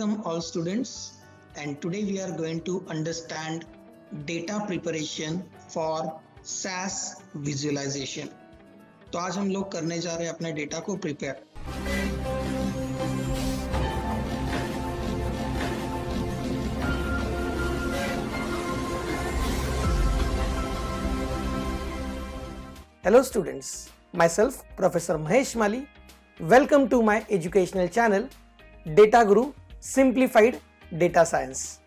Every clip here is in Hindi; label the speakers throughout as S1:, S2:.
S1: Welcome all students, and today we are going to understand data preparation for SAS visualization. तो आज हम लोग करने जा रहे हैं अपने डेटा को prepare.
S2: Hello students, myself Professor Mahesh Mali. Welcome to my educational channel Data Guru Simplified Data Science.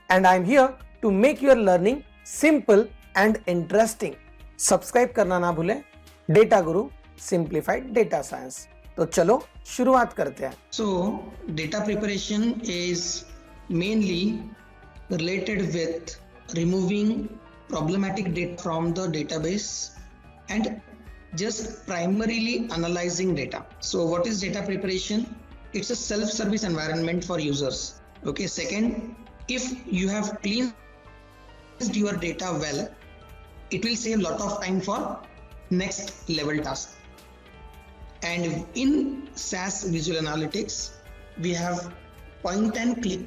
S2: And I am here to make your learning simple and interesting. Subscribe करना ना भूलें Data Guru Simplified Data Science. तो चलो शुरुआत करते हैं.
S1: So data preparation is mainly related with removing problematic data from the database and just primarily analyzing data. So what is data preparation? It's a self-service environment for users. Okay. Second, if you have cleansed your data well, it will save a lot of time for next level task. And in SAS Visual Analytics, we have point and click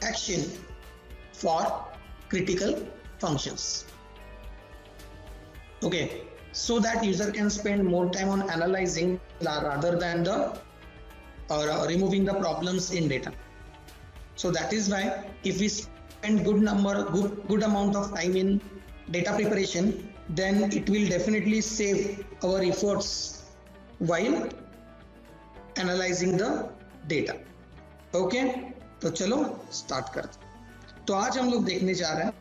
S1: action for critical functions. Okay, so that user can spend more time on analyzing rather than removing the problems in data. So that is why if we spend good amount of time in data preparation, then it will definitely save our efforts while analyzing the data. Okay, तो चलो start करते हैं. तो आज हम लोग देखने जा रहे हैं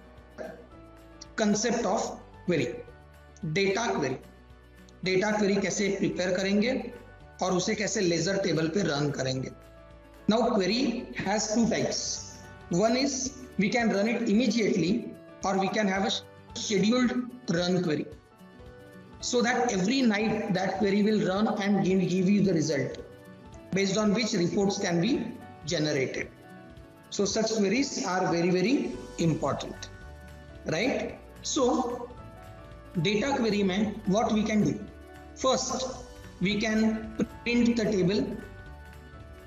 S1: concept of query. Data query कैसे प्रिपेयर करेंगे और उसे कैसे लेजर टेबल पे रन करेंगे. Now query has two types. One is we can run it immediately और we can have a scheduled run query, so that every night that query will run and give you the result based on which reports can be generated. So such queries are very important, right? So data query में what we can do? First, we can print the table.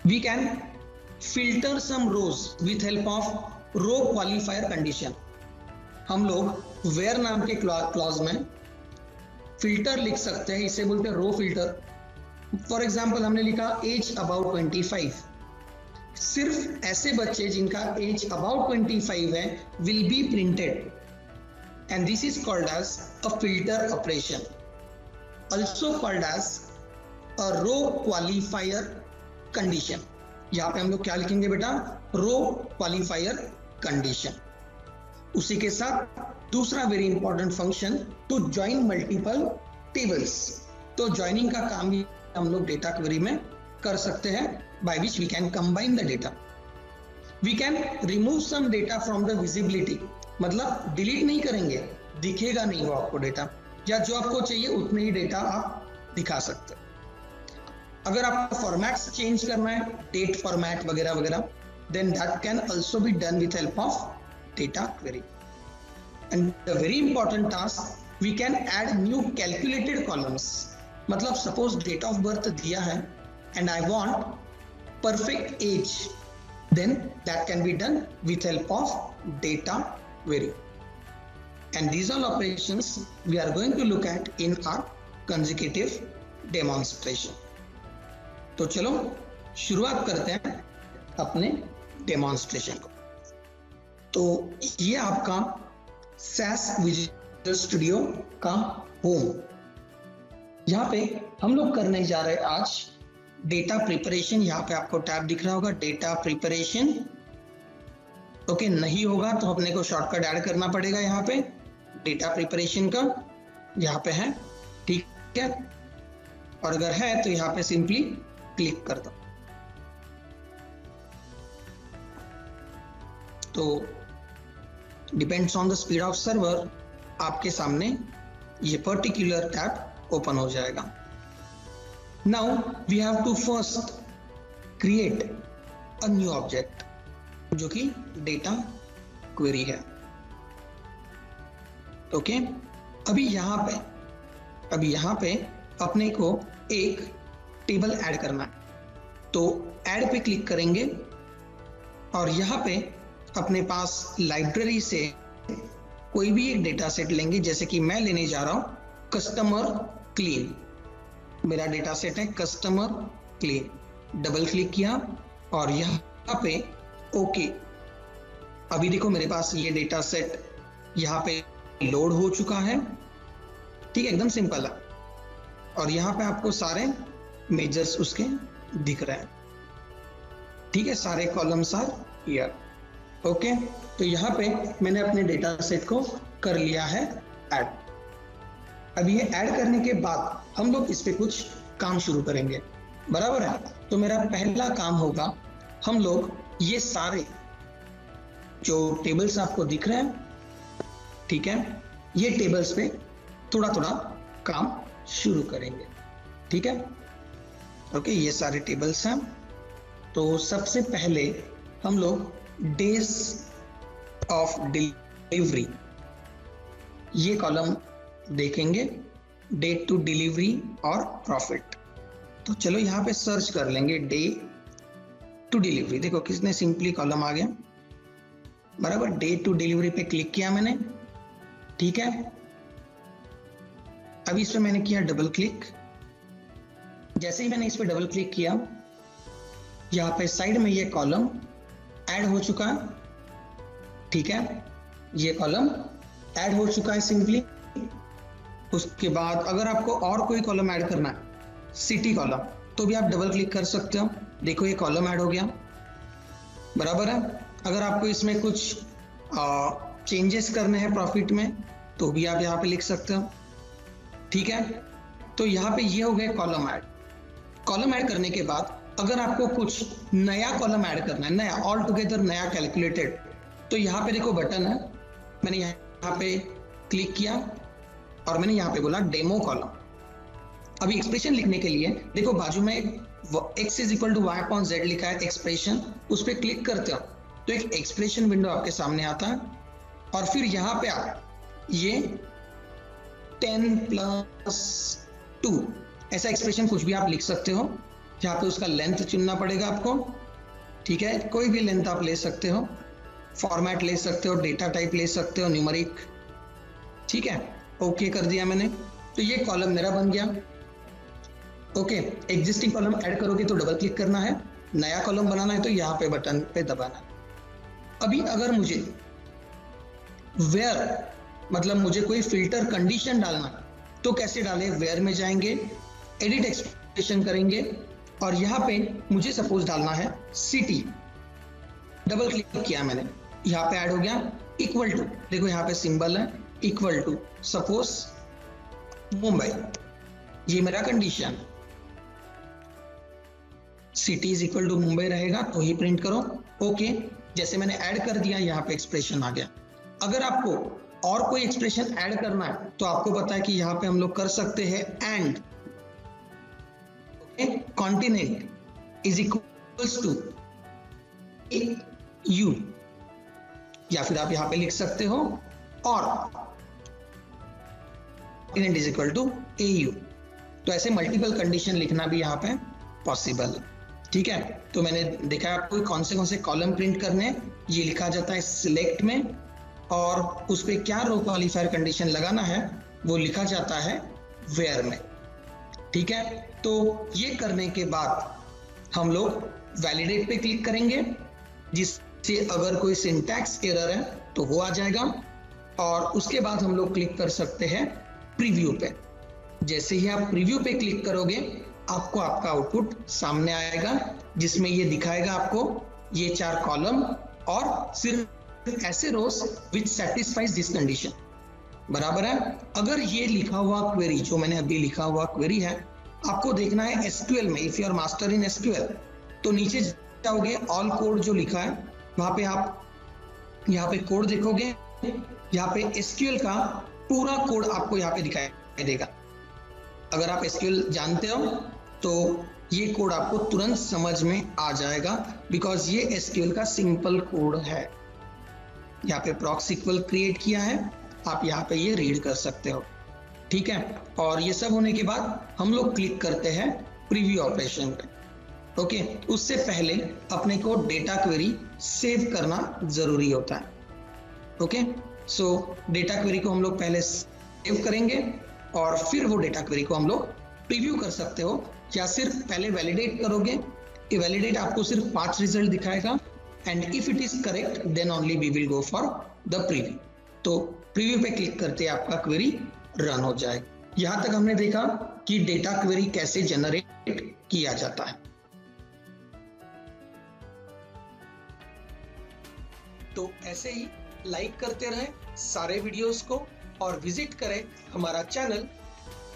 S1: We can filter some rows with help of row qualifier condition. हम लोग where नाम के क्लॉज में फिल्टर लिख सकते हैं, इसे बोलते हैं रो फिल्टर. फॉर एग्जाम्पल हमने लिखा एज अबाउट 25. सिर्फ ऐसे बच्चे जिनका एज अबाउट 25 है will be printed. And this is called as a filter operation, also called as a row qualifier condition. यहाँ पे हम लोग क्या लिखेंगे बेटा? row qualifier condition. उसी के साथ दूसरा very important function to join multiple tables. तो ज्वाइनिंग का काम भी हम लोग डेटा क्वेरी में कर सकते हैं, by which we can combine the data. We can remove some data from the visibility. मतलब डिलीट नहीं करेंगे, दिखेगा नहीं वो आपको डेटा, या जो आपको चाहिए उतने ही डेटा आप दिखा सकते हैं. अगर आपको फॉर्मेट्स चेंज करना है, डेट फॉर्मेट वगैरह वगैरह, then that can also be done with help of data query. And the very important task, we can add new calculated columns. मतलब सपोज डेट ऑफ बर्थ दिया है and I want perfect age, then that can be done with help of data query. And these all operations we are going to look at in our consecutive demonstration. तो चलो शुरुआत करते हैं अपने डेमोन्स्ट्रेशन को. तो ये आपका SAS विजुअल स्टूडियो का होम. यहाँ पे हम लोग करने जा रहे हैं आज डेटा प्रिपरेशन. यहाँ पे आपको टैब दिख रहा होगा डेटा प्रिपरेशन. ओके, नहीं होगा तो अपने को शॉर्टकट ऐड करना पड़ेगा. यहाँ पे डेटा प्रिपरेशन का यहाँ पे है, ठीक है. और अगर है तो यहाँ पे सिंपली क्लिक कर दो. तो depends on the speed of server, आपके सामने ये पर्टिकुलर टैब ओपन हो जाएगा. Now we have to first create a new object जो कि डेटा क्वेरी है. ओके, अभी यहाँ पे अपने को एक टेबल ऐड करना है. तो ऐड पे क्लिक करेंगे और यहाँ पे अपने पास लाइब्रेरी से कोई भी एक डेटा सेट लेंगे। जैसे कि मैं लेने जा रहा हूँ कस्टमर क्लीन, मेरा डेटा सेट है कस्टमर क्लीन। डबल क्लिक किया और यहाँ पे ओके। अभी देखो मेरे पास ये डेटा सेट यहाँ पे लोड हो चुका है, ठीक है, एकदम सिंपल है। और यहाँ पे आपको सारे मेजर्स उसके दिख रहे हैं, ठीक है, सारे कॉलम्स आर हियर। ओके, तो यहाँ पे मैंने अपने डेटा सेट को कर लिया है ऐड। अब ये ऐड करने के बाद हम लोग इस पे कुछ काम शुरू करेंगे, बराबर है। तो मेरा पहला काम होगा, हम लोग ये सारे जो टेबल्स आपको दिख रहे हैं, ठीक है, ये टेबल्स पे थोड़ा थोड़ा काम शुरू करेंगे, ठीक है। ओके, ये सारे टेबल्स हैं। तो सबसे पहले हम लोग डेज ऑफ डिलीवरी ये कॉलम देखेंगे, डेट टू डिलीवरी और प्रॉफिट। तो चलो यहाँ पे सर्च कर लेंगे डे टू डिलीवरी। देखो किसने सिंपली कॉलम आ गया, बराबर। डे टू डिलीवरी पे क्लिक किया मैंने, ठीक है। अभी इस पे मैंने किया डबल क्लिक। जैसे ही मैंने इस पे डबल क्लिक किया, यहाँ पे साइड में ये कॉलम ऐड हो चुका है, ठीक है, ये कॉलम ऐड हो चुका है सिंपली। उसके बाद अगर आपको और कोई कॉलम ऐड करना है, सिटी कॉलम, तो भी आप डबल क्लिक कर सकते हो। देखो ये कॉलम ऐड हो गया, बराबर है। अगर आपको इसमें कुछ चेंजेस करने हैं प्रॉफिट में, तो भी आप यहाँ पे लिख सकते हो, ठीक है। तो यहाँ पे ये हो गए कॉलम ऐड। कॉलम ऐड करने के बाद अगर आपको कुछ नया कॉलम ऐड करना है, नया ऑल टुगेदर नया कैलकुलेटेड, तो यहाँ पे देखो बटन है, मैंने यहाँ पे क्लिक किया और मैंने यहाँ पे बोला डेमो कॉलम। अभी एक्सप्रेशन लिखने के लिए देखो बाजू में x is equal to y upon z लिखा है एक्सप्रेशन, उस पर क्लिक करते हो तो एक एक्सप्रेशन विंडो आपके सामने आता है। और फिर यहाँ पे आप ये 10+2 ऐसा एक्सप्रेशन कुछ भी आप लिख सकते हो। यहाँ पे उसका लेंथ चुनना पड़ेगा आपको, ठीक है, कोई भी लेंथ आप ले सकते हो, फॉर्मेट ले सकते हो, डेटा टाइप ले सकते हो, न्यूमेरिक, ठीक है। ओके कर दिया मैंने, तो ये कॉलम मेरा बन गया। ओके, एग्जिस्टिंग कॉलम ऐड करोगे तो डबल क्लिक करना है, नया कॉलम बनाना है तो यहाँ पे बटन पे दबाना है। अभी अगर मुझे वेयर मतलब मुझे कोई फिल्टर कंडीशन डालना है तो कैसे डालें, वेयर में जाएंगे, एडिट एक्सप्रेशन करेंगे और यहाँ पे मुझे सपोज डालना है सिटी। डबल क्लिक किया मैंने, यहाँ पे ऐड हो गया इक्वल टू, देखो यहाँ पे सिंबल है इक्वल टू, सपोज मुंबई, ये मेरा condition, city is equal to Mumbai रहेगा तो ही प्रिंट करो। ओके, जैसे मैंने ऐड कर दिया, यहाँ पे एक्सप्रेशन आ गया। अगर आपको और कोई एक्सप्रेशन ऐड करना है तो आपको पता है कि यहाँ पे हम लोग कर सकते हैं and continent is equals to U, या फिर आप यहाँ पे लिख सकते हो और continent is equal to AU। तो ऐसे मल्टीपल कंडीशन लिखना भी यहाँ पे पॉसिबल है, ठीक है। तो मैंने देखा आपको कौन से कॉलम प्रिंट करने हैं, ये लिखा जाता है सिलेक्ट में, और उस पर क्या रो क्वालिफायर कंडीशन लगाना है वो लिखा जाता है वेयर में, ठीक है। तो ये करने के बाद हम लोग वैलिडेट पे क्लिक करेंगे, जिससे अगर कोई सिंटैक्स एरर है तो वो आ जाएगा। और उसके बाद हम लोग क्लिक कर सकते हैं प्रीव्यू पे। जैसे ही आप प्रीव्यू पे क्लिक करोगे आपको आपका आउटपुट सामने आएगा, जिसमें ये दिखाएगा आपको ये 4 कॉलम और सिर्फ ऐसे रोज विच सेटिस्फाइज दिस कंडीशन, बराबर है। अगर ये लिखा हुआ क्वेरी, जो मैंने अभी लिखा हुआ क्वेरी है, आपको देखना है SQL में, if you are master in SQL, तो नीचे जाओगे, ऑल कोड जो लिखा है वहां पे आप यहाँ पे कोड देखोगे, यहाँ पे SQL का पूरा कोड आपको यहाँ पे दिखाई देगा। अगर आप SQL जानते हो तो ये कोड आपको तुरंत समझ में आ जाएगा, बिकॉज ये SQL का सिंपल कोड है। यहाँ पे proxyql क्रिएट किया है, आप यहाँ पे ये रीड कर सकते हो, ठीक है। और ये सब होने के बाद हम लोग क्लिक करते हैं प्रीव्यू ऑपरेशन पे। ओके, उससे पहले अपने को डेटा क्वेरी सेव करना जरूरी होता है। ओके, सो डेटा क्वेरी को हम लोग पहले सेव करेंगे और फिर वो डेटा क्वेरी को हम लोग प्रीव्यू कर सकते हो, या सिर्फ पहले वैलिडेट करोगे। ये वैलिडेट आपको सिर्फ 5 रिजल्ट दिखाएगा, and if it is correct then only we will go for the preview. तो प्रीव्यू पे क्लिक करते आपका क्वेरी रन हो जाएगा। यहां तक हमने देखा कि डेटा क्वेरी कैसे जनरेट किया जाता है। तो ऐसे ही लाइक करते रहे सारे वीडियोस को और विजिट करें हमारा channel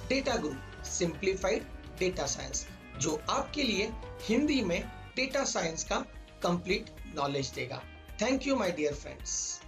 S1: data Guru simplified data science, जो आपके लिए हिंदी में डेटा साइंस का कंप्लीट नॉलेज देगा। Thank you my dear friends.